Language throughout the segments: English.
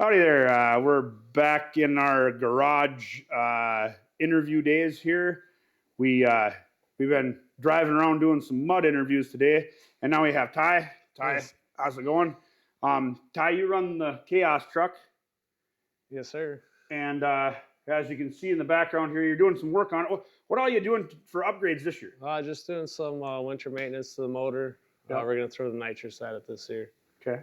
Howdy there. We're back in our garage interview days here. We've been driving around doing some mud interviews today, and now we have Ty. Ty, Yes. how's it going? Ty, you run the Chaos truck, Yes, sir. and as you can see in the background here, you're doing some work on it. What are you doing for upgrades this year? Just doing some winter maintenance to the motor. Yep. We're going to throw the nitrous at it this year. Okay.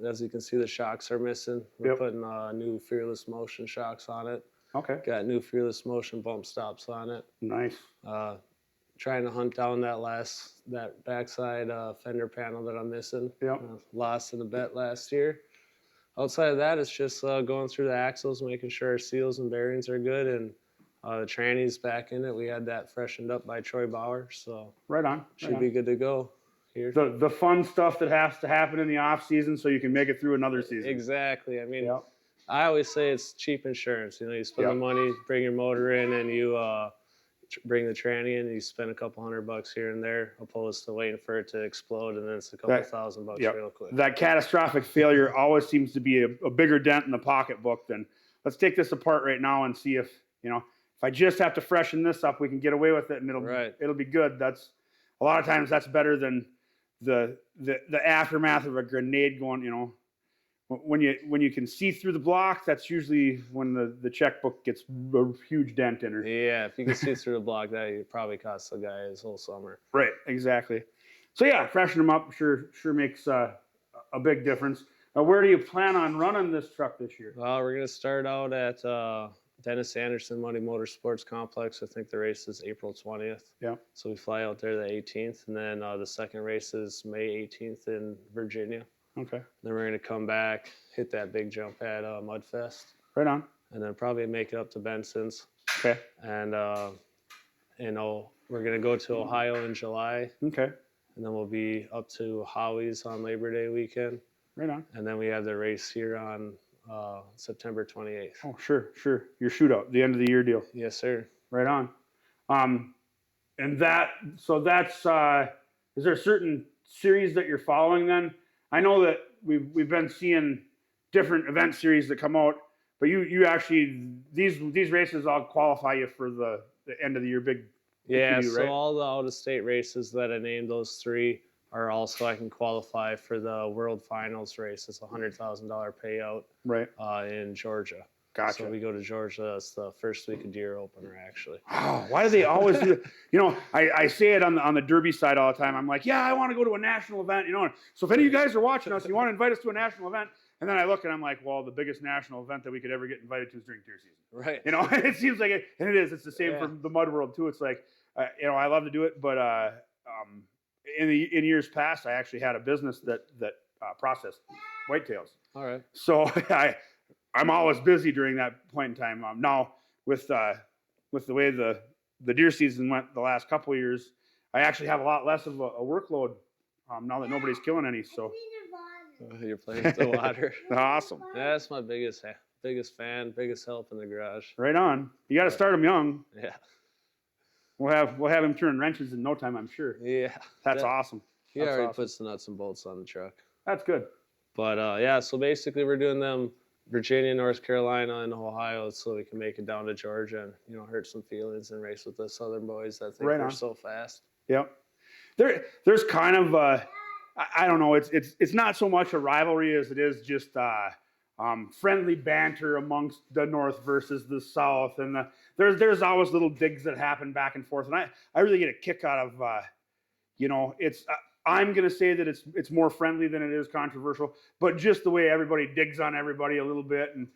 As you can see, the shocks are missing. We're Yep. putting new Fearless Motion shocks on it. Okay. Got new Fearless Motion bump stops on it. Nice. Trying to hunt down that backside fender panel that I'm missing. Yep. Lost in a bet last year. Outside of that, it's just going through the axles, making sure our seals and bearings are good, and the tranny's back in it. We had that freshened up by Troy Bauer, so Right on. should be good to go here. The fun stuff that has to happen in the off season so you can make it through another season. Exactly. I mean, Yep. I always say it's cheap insurance. You know, you spend Yep. the money, bring your motor in, and you bring the tranny in, and you spend a couple $100 here and there, opposed to waiting for it to explode, and then it's a couple $1,000 Yep. real quick. That catastrophic failure always seems to be a bigger dent in the pocketbook than let's take this apart right now and see if I just have to freshen this up, we can get away with it and it'll be good. That's a lot of times that's better than the aftermath of a grenade going. When you can see through the block, that's usually when the checkbook gets a huge dent in her. Yeah, if you can see through the block, that probably cost the guy his whole summer. Right, exactly. So yeah, freshen them up sure makes a big difference. Where do you plan on running this truck this year? We're gonna start out at Dennis Anderson Money Motorsports Complex. I think the race is April 20th. Yeah. So we fly out there the 18th, and then the second race is May 18th in Virginia. Okay. Then we're going to come back, hit that big jump at Mudfest. Right on. And then probably make it up to Benson's. Okay. And, we're going to go to Ohio in July. Okay. And then we'll be up to Howie's on Labor Day weekend. Right on. And then we have the race here on September 28th. Oh, sure. Your shootout, the end of the year deal. Yes, sir. Right on. And that's is there a certain series that you're following then? I know that we've been seeing different event series that come out, but you actually these races all qualify you for the end of the year big. Yeah, do, so right? all the out-of-state races that I named, those three, are also I can qualify for the World Finals race. It's a $100,000 payout Right. in Georgia. Gotcha. So we go to Georgia. It's the first week of deer opener, actually. Oh, why do they always do that? I say it on the Derby side all the time. I'm like, yeah, I want to go to a national event. So if any of you guys are watching us and you want to invite us to a national event, and then I look and I'm like, well, the biggest national event that we could ever get invited to is during deer season. Right. It seems like it, and it is. It's the same for the mud world too. It's like, I love to do it, but in years past, I actually had a business that processed whitetails. All right. So I'm always busy during that point in time. Now with the way the deer season went the last couple of years, I actually have a lot less of a workload now that nobody's killing any. So You're playing with the water. awesome. Yeah, that's my biggest fan, biggest help in the garage. Right on. You got to start them young. Yeah. We'll have him turn wrenches in no time, I'm sure. Yeah. That's awesome. He That's already awesome. puts the nuts and bolts on the truck. That's good. But yeah, so basically we're doing them Virginia, North Carolina, and Ohio, so we can make it down to Georgia and hurt some feelings and race with the Southern boys that think they're so fast. Yep. There's kind of I don't know. It's not so much a rivalry as it is just friendly banter amongst the North versus the South, and there's always little digs that happen back and forth, and I really get a kick out of it's. I'm gonna say that it's more friendly than it is controversial, but just the way everybody digs on everybody a little bit, and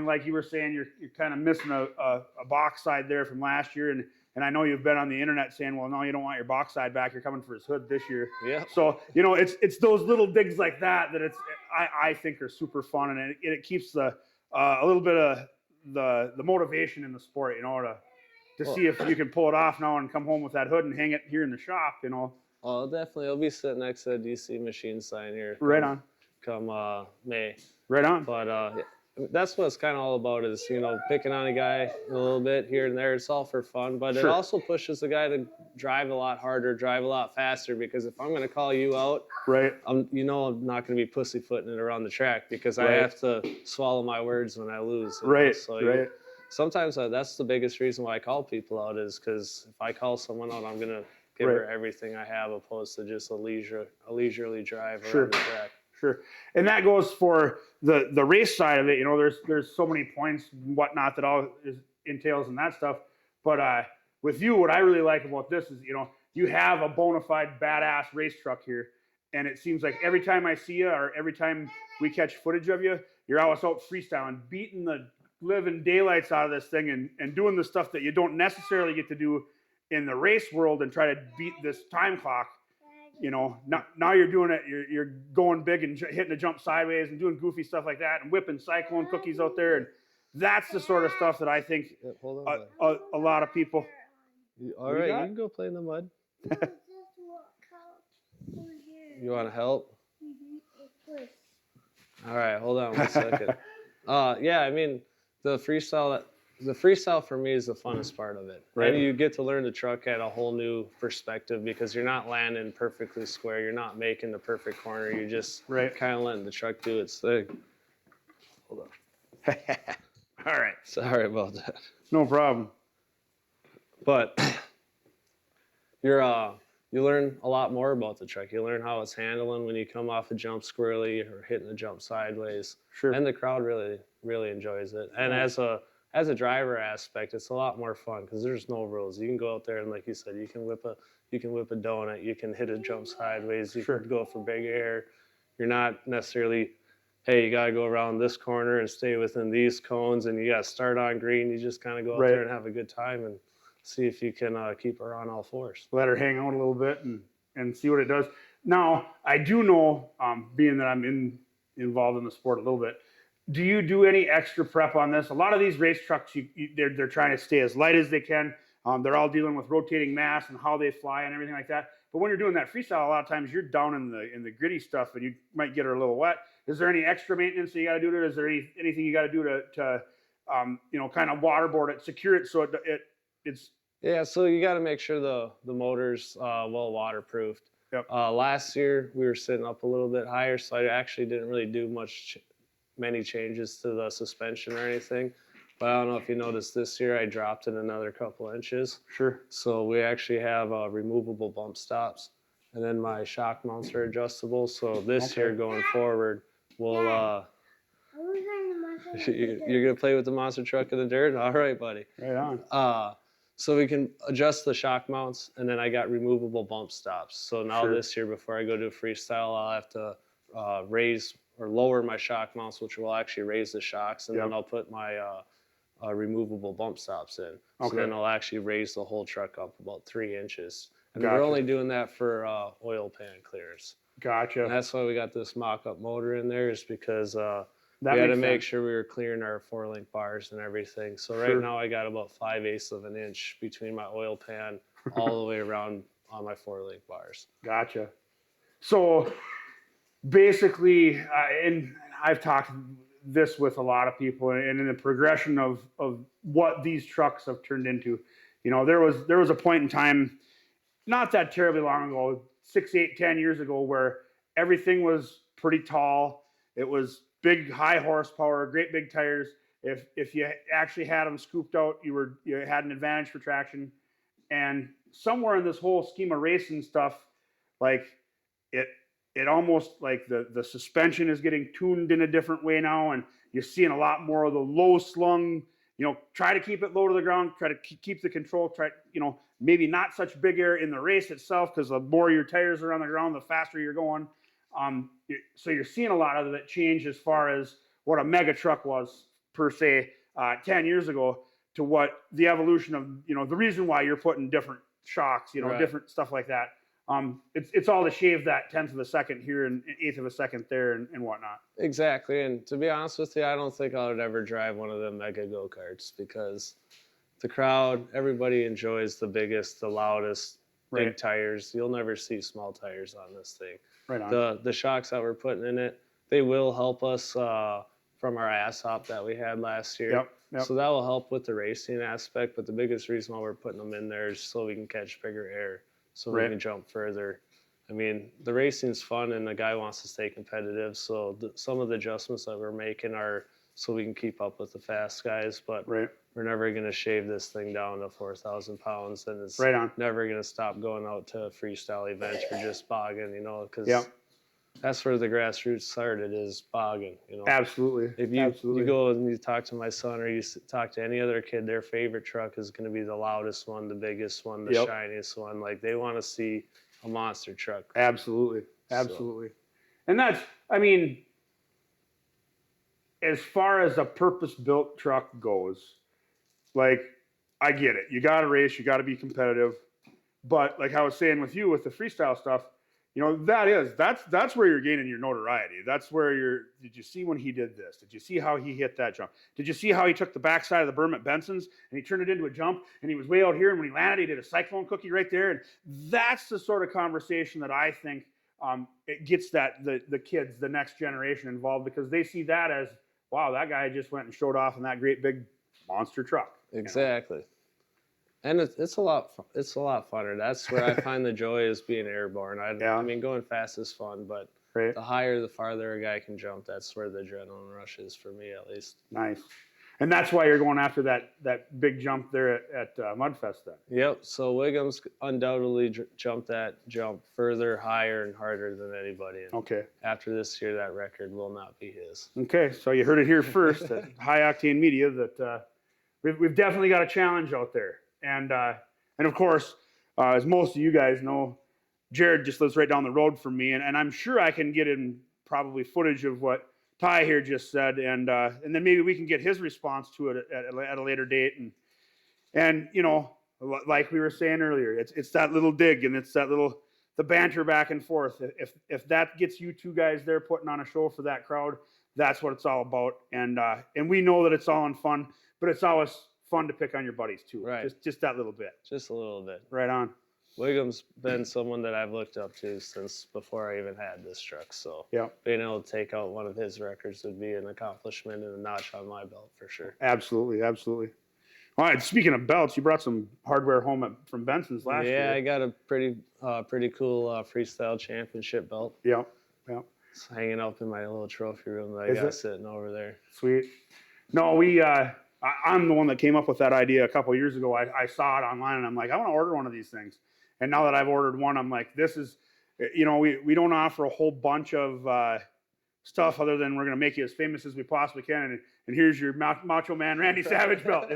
like you were saying, you're kind of missing a box side there from last year, and I know you've been on the internet saying, well, no, you don't want your box side back. You're coming for his hood this year. Yeah. So it's those little digs like that I think are super fun, and it keeps a little bit of the motivation in the sport, to see if you can pull it off now and come home with that hood and hang it here in the shop, Oh, definitely. I'll be sitting next to a DC machine sign here. Right on. Come May. Right on. But that's what it's kind of all about is, you know, picking on a guy a little bit here and there. It's all for fun, but it Sure. also pushes the guy to drive a lot harder, drive a lot faster, because if I'm going to call you out, Right. I'm not going to be pussyfooting it around the track because I Right. have to swallow my words when I lose. You know? Right. So Right. sometimes that's the biggest reason why I call people out is because if I call someone out, I'm going to give Right. her everything I have opposed to just a leisurely drive Sure. around the track. Sure. And that goes for the race side of it. You know, there's so many points, whatnot, that all entails in that stuff. But with you, what I really like about this is, you know, you have a bona fide badass race truck here. And it seems like every time I see you or every time we catch footage of you, you're always out freestyling, beating the living daylights out of this thing and doing the stuff that you don't necessarily get to do in the race world and try to beat this time clock. You know, now you're doing it. You're going big and hitting a jump sideways and doing goofy stuff like that and whipping cyclone cookies out there. And that's the sort of stuff that I think Hold on, a lot of people. all right, you can go play in the mud. You want to help? All right, hold on 1 second. Yeah, I mean, the freestyle for me is the funnest part of it. Right. And you get to learn the truck at a whole new perspective because you're not landing perfectly square. You're not making the perfect corner. You're just kind of letting the truck do its thing. Hold on. All right. Sorry about that. No problem. But you learn a lot more about the truck. You learn how it's handling when you come off a jump squirrely or hitting a jump sideways. Sure. And the crowd really enjoys it. And as a driver aspect, it's a lot more fun because there's no rules. You can go out there and, like you said, you can whip a donut, you can hit a jump sideways, you can go for big air. You're not necessarily, hey, you got to go around this corner and stay within these cones, and you got to start on green. You just kind of go out there and have a good time and see if you can keep her on all fours. Let her hang out a little bit and see what it does. Now, I do know, being that I'm involved in the sport a little bit, do you do any extra prep on this? A lot of these race trucks, they're trying to stay as light as they can. They're all dealing with rotating mass and how they fly and everything like that. But when you're doing that freestyle, a lot of times you're down in the gritty stuff and you might get her a little wet. Is there any extra maintenance that you got to do to it? Is there anything you got to do to you know, kind of waterboard it, secure it so it's Yeah, so you got to make sure the motor's well waterproofed. Yep. Last year we were sitting up a little bit higher, so I actually didn't really do many changes to the suspension or anything. But I don't know if you noticed this year I dropped it another couple inches. Sure. So we actually have removable bump stops, and then my shock mounts are adjustable. So this year going forward, we'll you're gonna play with the monster truck in the dirt. All right, buddy. Right on. So we can adjust the shock mounts, and then I got removable bump stops. So now this year, before I go do freestyle, I'll have to raise or lower my shock mounts, which will actually raise the shocks, and then I'll put my removable bump stops in. So then I'll actually raise the whole truck up about 3 inches. And we're only doing that for oil pan clears. Gotcha. And that's why we got this mock-up motor in there, is because we had to make sure we were clearing our 4-link bars and everything. So right now I got about 5/8 of an inch between my oil pan all the way around on my 4-link bars. Gotcha. So basically, and I've talked this with a lot of people, and in the progression of what these trucks have turned into, you know, there was a point in time, not that terribly long ago, 6, 8, 10 years ago, where everything was pretty tall. It was big, high horsepower, great big tires. If you actually had them scooped out, you had an advantage for traction. And somewhere in this whole scheme of racing stuff, like it almost like the suspension is getting tuned in a different way now, and you're seeing a lot more of the low slung. You know, try to keep it low to the ground. Try to keep the control. Try, you know, maybe not such big air in the race itself, because the more your tires are on the ground, the faster you're going. So you're seeing a lot of it change as far as what a mega truck was per se 10 years ago to what the evolution of, you know, the reason why you're putting different shocks, you know, different stuff like that. It's all to shave that 1/10 of a second here and 1/8 of a second there and whatnot. Exactly. And to be honest with you, I don't think I would ever drive one of them mega go-karts, because the crowd, everybody enjoys the biggest, the loudest, big tires. You'll never see small tires on this thing. Right on. The shocks that we're putting in it, they will help us from our ass hop that we had last year. Yep. Yep. So that will help with the racing aspect. But the biggest reason why we're putting them in there is so we can catch bigger air, so we Right. can jump further. I mean, the racing's fun, and the guy wants to stay competitive. So some of the adjustments that we're making are so we can keep up with the fast guys. But Right. we're never going to shave this thing down to 4,000 pounds, and it's Right on. never going to stop going out to freestyle events or just bogging, because Yep. that's where the grassroots started, is bogging. Absolutely. If you, Absolutely. you go and you talk to my son or you talk to any other kid, their favorite truck is going to be the loudest one, the biggest one, the Yep. shiniest one. Like, they want to see a monster truck. Absolutely. Absolutely. And that's, I mean, as far as a purpose-built truck goes, like, I get it. You got to race. You got to be competitive. But like I was saying with you with the freestyle stuff, that's where you're gaining your notoriety. That's where did you see when he did this? Did you see how he hit that jump? Did you see how he took the backside of the berm at Benson's and he turned it into a jump and he was way out here, and when he landed, he did a cyclone cookie right there. And that's the sort of conversation that I think it gets the kids, the next generation involved, because they see that as, wow, that guy just went and showed off in that great big monster truck. Exactly. And it's a lot funner. That's where I find the joy, is being airborne. I mean, going fast is fun, but Right. the higher, the farther a guy can jump, that's where the adrenaline rush is, for me at least. Nice. And that's why you're going after that big jump there at Mudfest then. Yep. So Wiggum's undoubtedly jumped that jump further, higher, and harder than anybody. And Okay. after this year, that record will not be his. Okay. So you heard it here first at High Octane Media that we've definitely got a challenge out there. And of course, as most of you guys know, Jared just lives right down the road from me, and I'm sure I can get in probably footage of what Ty here just said, and then maybe we can get his response to it at a later date. And like we were saying earlier, it's that little dig, and it's the banter back and forth. If that gets you two guys there putting on a show for that crowd, that's what it's all about. And we know that it's all in fun, but it's always fun to pick on your buddies too. Right. Just that little bit. Just a little bit. Right on. Wiggum's been someone that I've looked up to since before I even had this truck. So being able to take out one of his records would be an accomplishment and a notch on my belt for sure. Absolutely, absolutely. All right. Speaking of belts, you brought some hardware home from Benson's last year. Yeah, I got a pretty cool freestyle championship belt. Yep. It's hanging up in my little trophy room that I got sitting over there. Sweet. No, I'm the one that came up with that idea a couple of years ago. I saw it online and I'm like, I want to order one of these things. And now that I've ordered one, I'm like, this is, we don't offer a whole bunch of stuff other than we're going to make you as famous as we possibly can. And here's your Macho Man Randy Savage belt,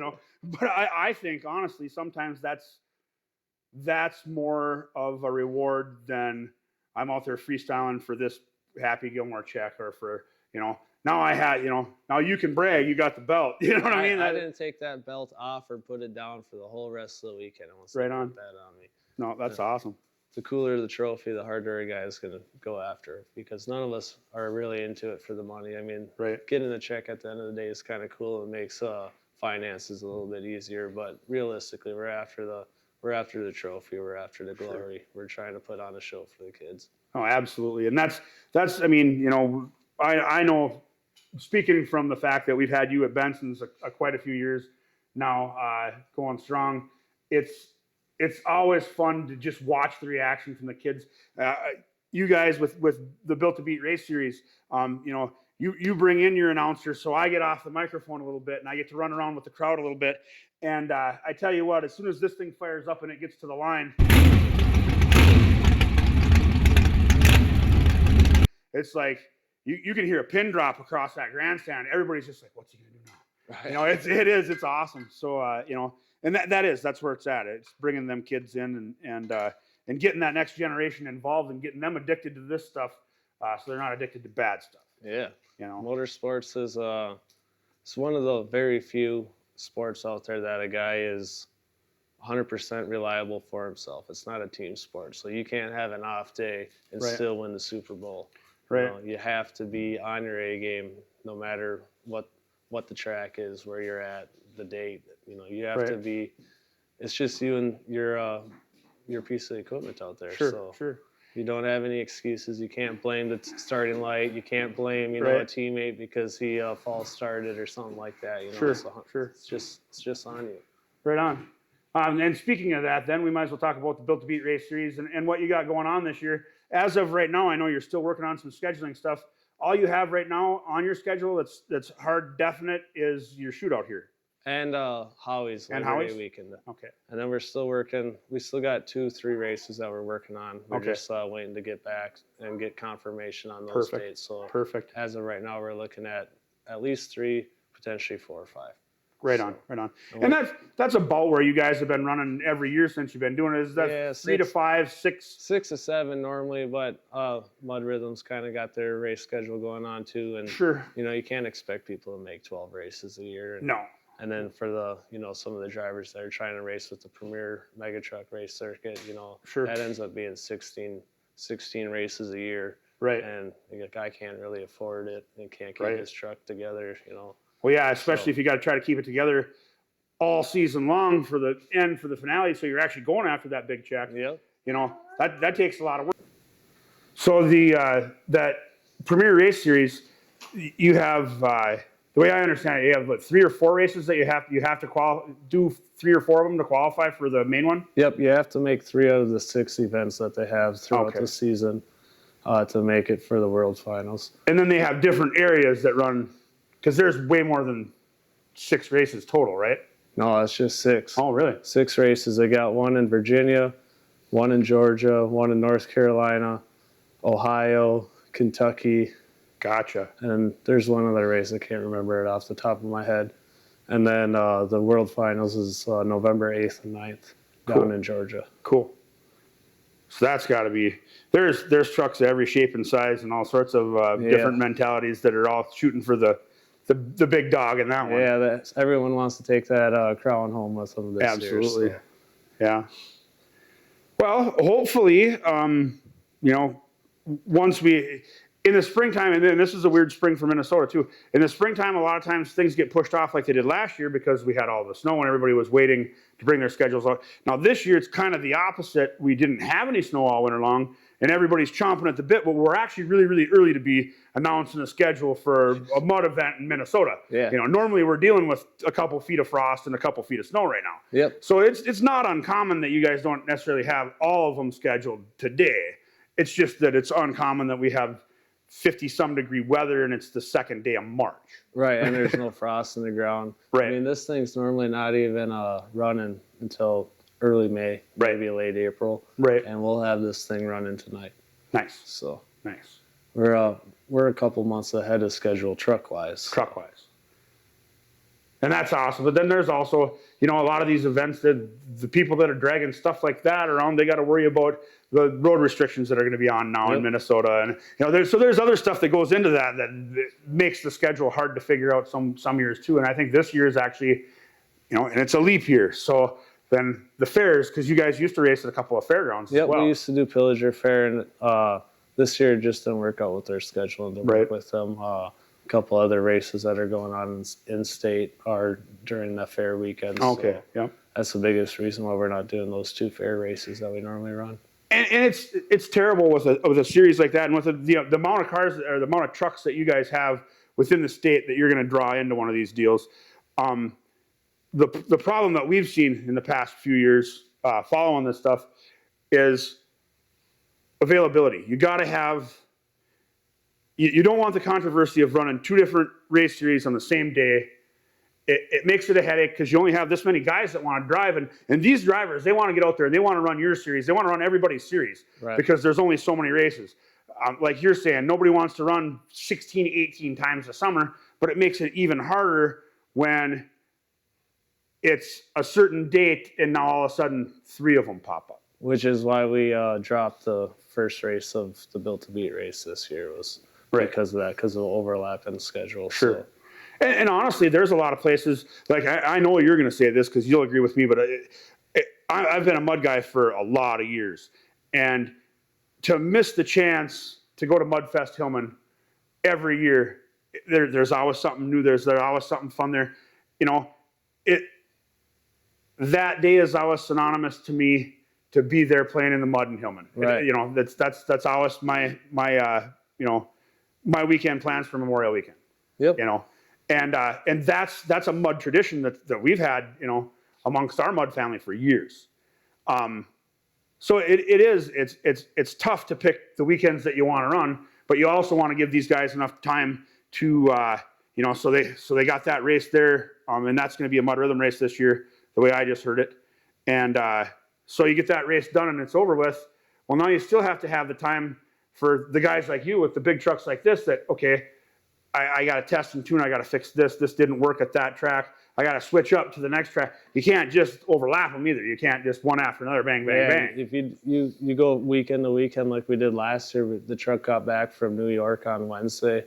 But I think, honestly, sometimes that's more of a reward than I'm out there freestyling for this Happy Gilmore check or for, now I had, now you can brag, you got the belt. You know what I mean? I didn't take that belt off or put it down for the whole rest of the weekend. I want to right on. put that on me. No, that's awesome. The cooler the trophy, the harder a guy is going to go after, because none of us are really into it for the money. I mean, getting the check at the end of the day is kind of cool. It makes finances a little bit easier, but realistically, we're after the trophy. We're after the glory. Sure. We're trying to put on a show for the kids. Oh, absolutely. And that's, I mean, I know, speaking from the fact that we've had you at Benson's quite a few years now, going strong, it's always fun to just watch the reaction from the kids. You guys with the Built to Beat race series, you bring in your announcer, so I get off the microphone a little bit and I get to run around with the crowd a little bit. And I tell you what, as soon as this thing fires up and it gets to the line, it's like you can hear a pin drop across that grandstand. Everybody's just like, what's he gonna do now? Right. It's awesome. So and that's where it's at. It's bringing them kids in and getting that next generation involved and getting them addicted to this stuff, so they're not addicted to bad stuff. Yeah. Motorsports is it's one of the very few sports out there that a guy is 100% reliable for himself. It's not a team sport, so you can't have an off day and still win the Super Bowl. Right. You have to be on your A game, no matter what the track is, where you're at, the date. You have to be. It's just you and your piece of equipment out there. Sure. You don't have any excuses. You can't blame the starting light. You can't blame, a Right. teammate because he false started or something like that. Sure, so sure. It's just on you. Right on. And speaking of that, then we might as well talk about the Built to Beat race series and what you got going on this year. As of right now, I know you're still working on some scheduling stuff. All you have right now on your schedule that's hard definite is your shootout here. And Howie's And Labor Day Howie's? weekend. Okay. And then we're still working. We still got 2-3 races that we're working on. We're Okay. just waiting to get back and get confirmation on those Perfect. dates. So Perfect. as of right now, we're looking at least 3, potentially 4 or 5. Right on, right on. And that's about where you guys have been running every year since you've been doing it. Is that 3 to 5, 6? 6 to 7 normally, but Mud Rhythm's kind of got their race schedule going on too. And Sure. you can't expect people to make 12 races a year. No. And then for the, some of the drivers that are trying to race with the Premier Mega Truck race circuit, Sure. that ends up being 16 races a year. Right. And the guy can't really afford it and can't keep Right. his truck together, Well, yeah, especially if you got to try to keep it together all season long for the end, for the finale, so you're actually going after that big check. Yep. That takes a lot of work. So that Premier Race Series, you have the way I understand it, you have 3 or 4 races that you have to do 3 or 4 of them to qualify for the main one. Yep, you have to make 3 out of the 6 events that they have throughout Okay. the season to make it for the World Finals. And then they have different areas that run, because there's way more than 6 races total, right? No, it's just 6. Oh, really? 6 races. They got 1 in Virginia, 1 in Georgia, 1 in North Carolina, Ohio, Kentucky. Gotcha. And there's one other race. I can't remember it off the top of my head. And then the World Finals is November 8th and 9th down in Georgia. Cool. So that's got to be, there's trucks of every shape and size and all sorts of different mentalities that are all shooting for the big dog in that one. Yeah, everyone wants to take that crown home with them this year. Absolutely. So. Yeah. Well, hopefully, once in the springtime, and then this is a weird spring for Minnesota too. In the springtime, a lot of times things get pushed off like they did last year because we had all the snow and everybody was waiting to bring their schedules out. Now this year, it's kind of the opposite. We didn't have any snow all winter long, and everybody's chomping at the bit, but we're actually really, really early to be announcing a schedule for a mud event in Minnesota. Yeah. Normally we're dealing with a couple feet of frost and a couple feet of snow right now. Yep. So it's not uncommon that you guys don't necessarily have all of them scheduled today. It's just that it's uncommon that we have 50-some degree weather and it's the second day of March. Right, and there's no frost in the ground. Right. I mean, this thing's normally not even running until early May, maybe late April. Right. And we'll have this thing running tonight. Nice. So Nice. we're a couple months ahead of schedule truck-wise. And that's awesome. But then there's also, a lot of these events that the people that are dragging stuff like that around, they got to worry about the road restrictions that are going to be on now in Minnesota. And, there's other stuff that goes into that makes the schedule hard to figure out some years too. And I think this year is actually, and it's a leap year. So then the fairs, because you guys used to race at a couple of fairgrounds as well. We used to do Pillager Fair, and this year it just didn't work out with their schedule and to work with them. A couple other races that are going on in state are during the fair weekend. Okay, so yep. That's the biggest reason why we're not doing those 2 fair races that we normally run. And it's terrible with a series like that, and with the amount of cars or the amount of trucks that you guys have within the state that you're going to draw into one of these deals. The problem that we've seen in the past few years following this stuff is availability. You got to have. You don't want the controversy of running 2 different race series on the same day. It makes it a headache because you only have this many guys that want to drive. And these drivers, they want to get out there and they want to run your series. They want to run everybody's series because there's only so many races. Like you're saying, nobody wants to run 16, 18 times a summer, but it makes it even harder when it's a certain date and now all of a sudden 3 of them pop up. Which is why we dropped the first race of the Built to Beat race this year was because of that, because of the overlap in the schedule. Sure. So. And honestly, there's a lot of places, like I know you're going to say this because you'll agree with me, but I've been a mud guy for a lot of years. And to miss the chance to go to Mudfest Hillman every year, there's always something new. There's always something fun there. That day is always synonymous to me to be there playing in the mud in Hillman. Right. You know, that's always my weekend plans for Memorial Weekend. Yep. You know, and that's a mud tradition that we've had, you know, amongst our mud family for years. So it's tough to pick the weekends that you want to run, but you also want to give these guys enough time to you know, so they got that race there, and that's going to be a mud rhythm race this year, the way I just heard it, and so you get that race done and it's over with. Well, now you still have to have the time for the guys like you with the big trucks like this that, okay, I got to test and tune, I got to fix this didn't work at that track, I got to switch up to the next track. You can't just overlap them either. You can't just one after another, bang, bang, bang. If you go weekend to weekend like we did last year, the truck got back from New York on Wednesday.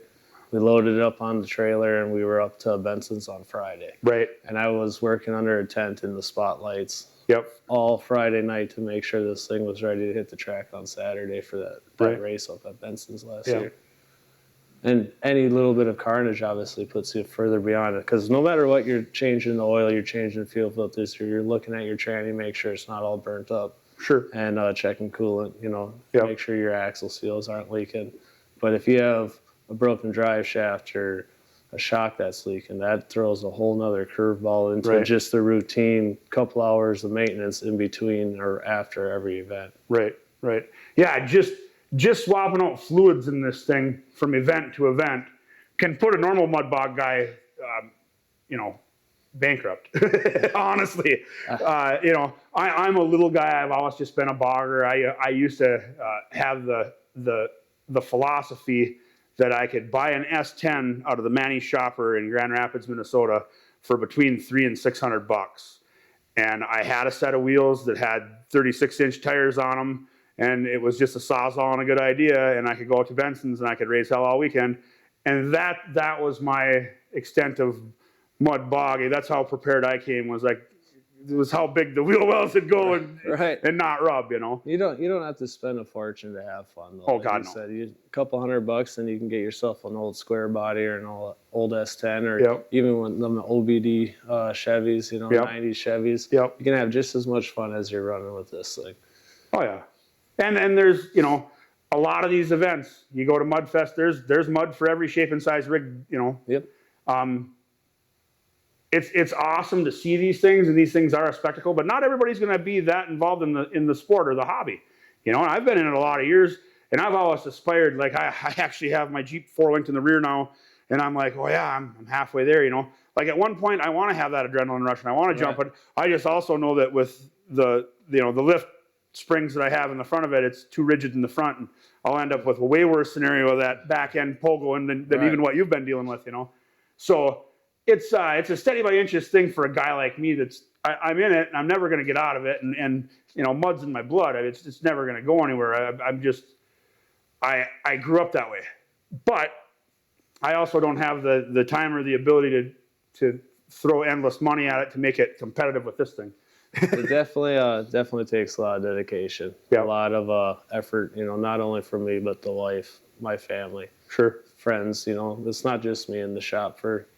We loaded it up on the trailer and we were up to Benson's on Friday. Right. And I was working under a tent in the spotlights. Yep. All Friday night to make sure this thing was ready to hit the track on Saturday for that race up at Benson's last year. And any little bit of carnage obviously puts you further beyond it, because no matter what, you're changing the oil, you're changing fuel filters, you're looking at your tranny, make sure it's not all burnt up. Sure. And checking coolant, you know, make sure your axle seals aren't leaking. But if you have a broken drive shaft or a shock that's leaking, that throws a whole nother curveball into just the routine couple hours of maintenance in between or after every event. Right. Yeah, just swapping out fluids in this thing from event to event can put a normal mud bog guy, you know, bankrupt. Honestly, you know, I'm a little guy. I've always just been a bogger. I used to have the philosophy that I could buy an S10 out of the Manny shopper in Grand Rapids, Minnesota, for between $300 and $600. And I had a set of wheels that had 36-inch tires on them. And it was just a sawzall and a good idea, and I could go out to Benson's and I could raise hell all weekend. And that was my extent of mud bog. That's how prepared I came, was like, it was how big the wheel wells would go and not rub, you know. You don't have to spend a fortune to have fun though. Oh, like God, you no. said, a couple $100 and you can get yourself an old square body or an old S10 or even one of them OBD Chevys, you know, 90s Chevys. You can have just as much fun as you're running with this thing. Oh yeah. And there's, you know, a lot of these events. You go to Mudfest, there's mud for every shape and size rig, you know. It's awesome to see these things, and these things are a spectacle, but not everybody's going to be that involved in the sport or the hobby. You know, and I've been in it a lot of years, and I've always aspired, like I actually have my Jeep 4-linked in the rear now, and I'm like, oh yeah, I'm halfway there, you know. Like at one point I want to have that adrenaline rush and I want to jump, but I just also know that with the lift springs that I have in the front of it, it's too rigid in the front, and I'll end up with a way worse scenario of that back end pull going than even what you've been dealing with, you know. So it's a steady by inches thing for a guy like me that's I'm in it and I'm never going to get out of it, and you know, mud's in my blood. It's never going to go anywhere. I grew up that way, but I also don't have the time or the ability to throw endless money at it to make it competitive with this thing. It definitely takes a lot of dedication, a lot of effort, you know, not only for me, but the wife, my family, friends, you know. It's not just me in the shop for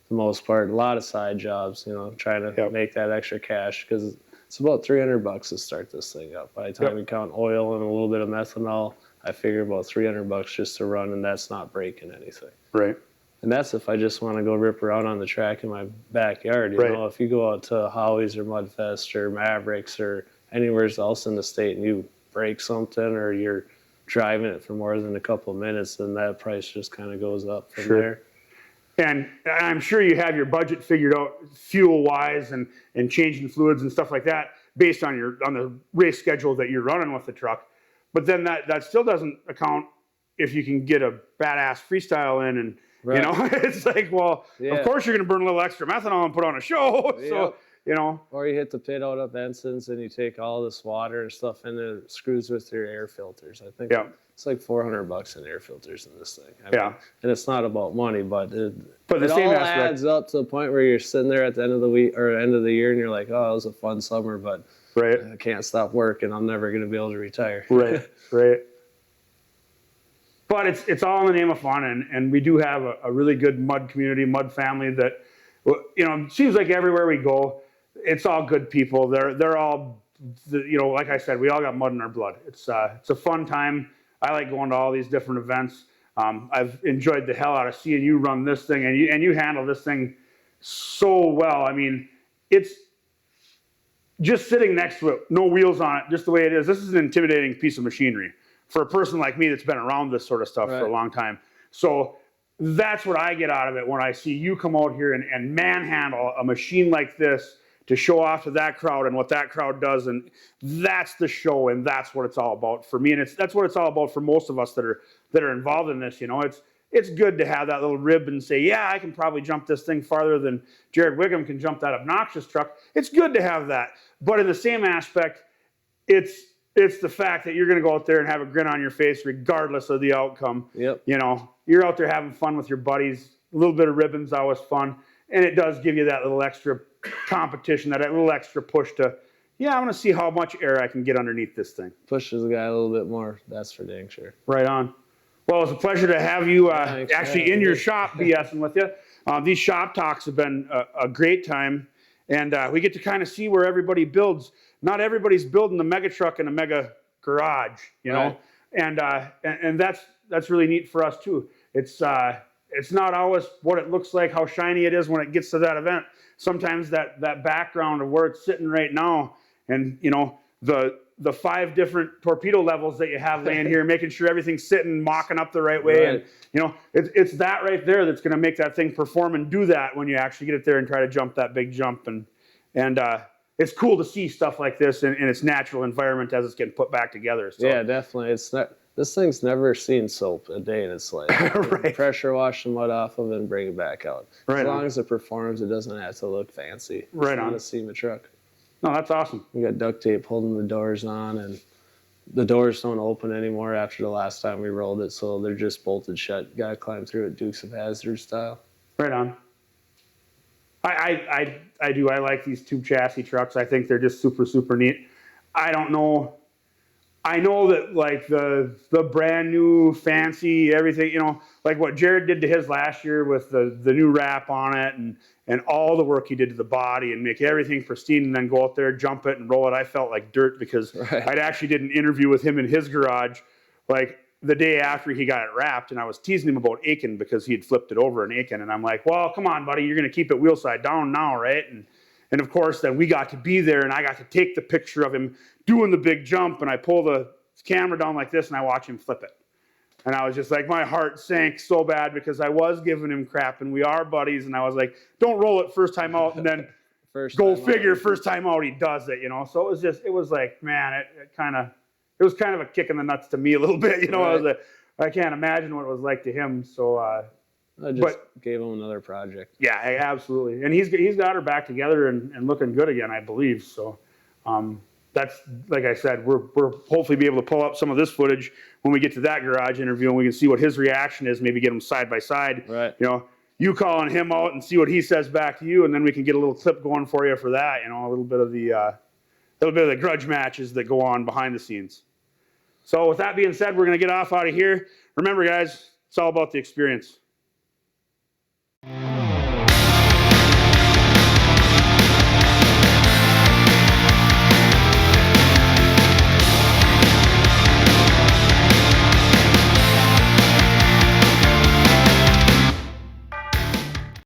the most part. A lot of side jobs, you know, trying to make that extra cash, because it's about $300 to start this thing up. By the time you count oil and a little bit of methanol, I figure about $300 just to run, and that's not breaking anything. Right. And that's if I just want to go rip around on the track in my backyard. You know, if you go out to Howie's or Mudfest or Mavericks or anywhere else in the state and you break something or you're driving it for more than a couple of minutes, then that price just kind of goes up from there. And I'm sure you have your budget figured out fuel-wise and changing fluids and stuff like that based on the race schedule that you're running with the truck. But then that still doesn't account if you can get a badass freestyle in and you know, it's like, well, of course you're going to burn a little extra methanol and put on a show. So, you know. Or you hit the pit out at Benson's and you take all this water and stuff and it screws with your air filters. I think it's like $400 in air filters in this thing. I mean, and it's not about money, but it all adds up to the point where you're sitting there at the end of the week or end of the year and you're like, oh, it was a fun summer, but I can't stop working. I'm never going to be able to retire. Right. But it's all in the name of fun, and we do have a really good mud community, mud family that, you know, it seems like everywhere we go, it's all good people. They're all like I said, we all got mud in our blood. It's a fun time. I like going to all these different events. I've enjoyed the hell out of seeing you run this thing, and you handle this thing so well. I mean, it's just sitting next to it, no wheels on it, just the way it is. This is an intimidating piece of machinery for a person like me that's been around this sort of stuff for a long time. So that's what I get out of it when I see you come out here and manhandle a machine like this to show off to that crowd and what that crowd does. And that's the show, and that's what it's all about for me. And that's what it's all about for most of us that are involved in this. It's good to have that little rib and say, yeah, I can probably jump this thing farther than Jared Wiggum can jump that obnoxious truck. It's good to have that. But in the same aspect, it's the fact that you're going to go out there and have a grin on your face regardless of the outcome. Yep. You're out there having fun with your buddies. A little bit of ribbon's always fun. And it does give you that little extra competition, that little extra push to, I want to see how much air I can get underneath this thing. Pushes the guy a little bit more. That's for dang sure. Right on. Well, it's a pleasure to have you actually in your shop BSing with you. These shop talks have been a great time, and we get to kind of see where everybody builds. Not everybody's building the mega truck in a mega garage, know, and that's really neat for us too. It's not always what it looks like, how shiny it is when it gets to that event. Sometimes that background of where it's sitting right now, and the 5 different torpedo levels that you have laying here, making sure everything's sitting, mocking up the right way. Right. And, it's that right there that's going to make that thing perform and do that when you actually get it there and try to jump that big jump. And it's cool to see stuff like this in its natural environment as it's getting put back together. So. Yeah, definitely. This thing's never seen soap a day in its life. Right. Pressure wash the mud off of it and bring it back out. Right as on. long as it performs, it doesn't have to look fancy. Right it's on. Not a SEMA truck. No, that's awesome. We got duct tape holding the doors on, and the doors don't open anymore after the last time we rolled it, so they're just bolted shut. Got to climb through it Dukes of Hazzard style. Right on. I do. I like these tube chassis trucks. I think they're just super, super neat. I don't know. I know that like the brand new fancy everything, like what Jared did to his last year with the new wrap on it and all the work he did to the body and make everything pristine and then go out there, jump it and roll it. I felt like dirt because I'd actually did an interview with him in his garage like the day after he got it wrapped, and I was teasing him about Aiken because he had flipped it over in Aiken, and I'm like, well, come on, buddy, you're going to keep it wheel side down now, right? And of course, then we got to be there, and I got to take the picture of him doing the big jump, and I pull the camera down like this, and I watch him flip it. And I was just like, my heart sank so bad because I was giving him crap, and we are buddies, and I was like, don't roll it first time out, and then first time out he does it, So it was like, man, it was kind of a kick in the nuts to me a little bit, Right. I can't imagine what it was like to him. So I just gave him another project. Yeah, absolutely. And he's got her back together and looking good again, I believe. So that's, like I said, we're hopefully be able to pull up some of this footage when we get to that garage interview, and we can see what his reaction is, maybe get them side by side. Right. You calling him out and see what he says back to you, and then we can get a little clip going for you for that, a little bit of the grudge matches that go on behind the scenes. So with that being said, we're going to get off out of here. Remember, guys, it's all about the experience.